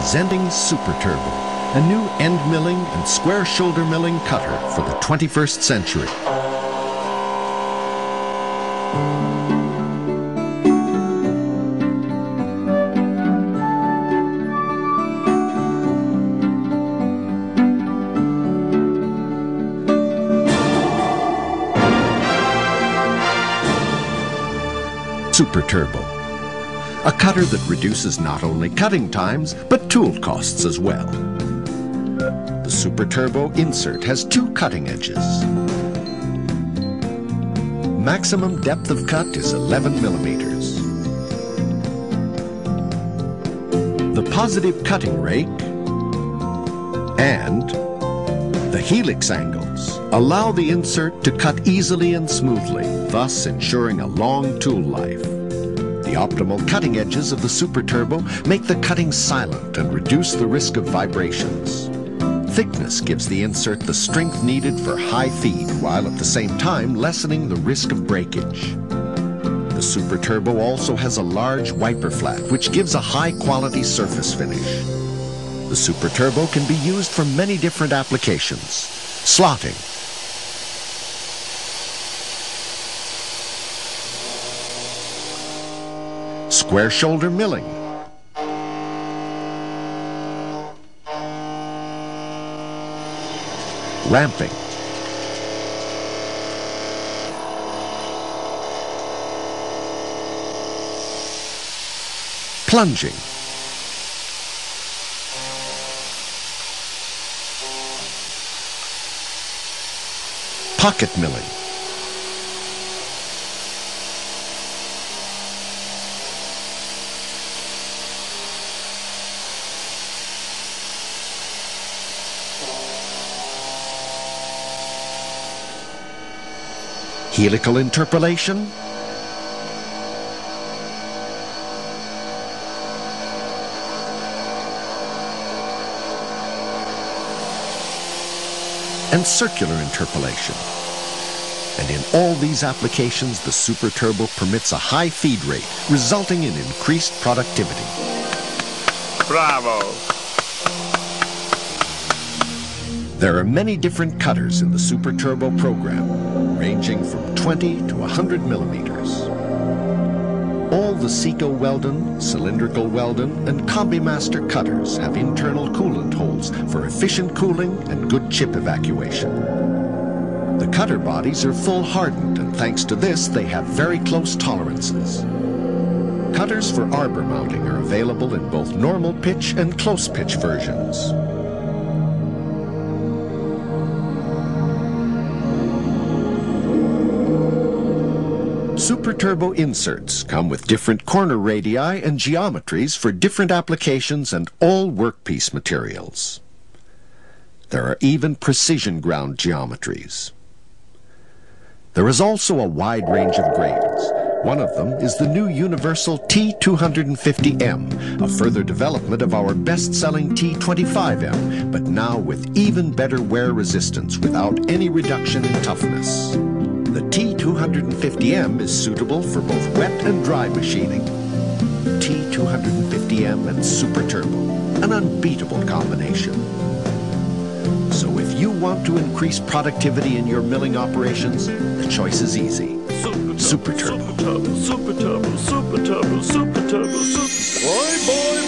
Presenting Super Turbo, a new end milling and square shoulder milling cutter for the 21st century. Super Turbo, a cutter that reduces not only cutting times, but tool costs as well. The Super Turbo insert has two cutting edges. Maximum depth of cut is 11 millimeters. The positive cutting rake and the helix angles allow the insert to cut easily and smoothly, thus ensuring a long tool life. The optimal cutting edges of the Super Turbo make the cutting silent and reduce the risk of vibrations. Thickness gives the insert the strength needed for high feed, while at the same time lessening the risk of breakage. The Super Turbo also has a large wiper flat, which gives a high-quality surface finish. The Super Turbo can be used for many different applications. Slotting, square shoulder milling, ramping, plunging, pocket milling, helical interpolation, and circular interpolation. And in all these applications, the Super Turbo permits a high feed rate, resulting in increased productivity. Bravo! There are many different cutters in the Super Turbo program, ranging from 20 to 100 millimeters. All the Seco Weldon, cylindrical Weldon, and CombiMaster cutters have internal coolant holes for efficient cooling and good chip evacuation. The cutter bodies are full hardened, and thanks to this, they have very close tolerances. Cutters for arbor mounting are available in both normal pitch and close pitch versions. Super Turbo inserts come with different corner radii and geometries for different applications and all workpiece materials. There are even precision ground geometries. There is also a wide range of grades. One of them is the new Universal T250M, a further development of our best-selling T25M, but now with even better wear resistance without any reduction in toughness. The T250M is suitable for both wet and dry machining. T250M and Super Turbo, an unbeatable combination. So if you want to increase productivity in your milling operations, the choice is easy. Super Turbo. Super Turbo, Super Turbo, Super Turbo, Super Turbo, Super Turbo. Boy, boy.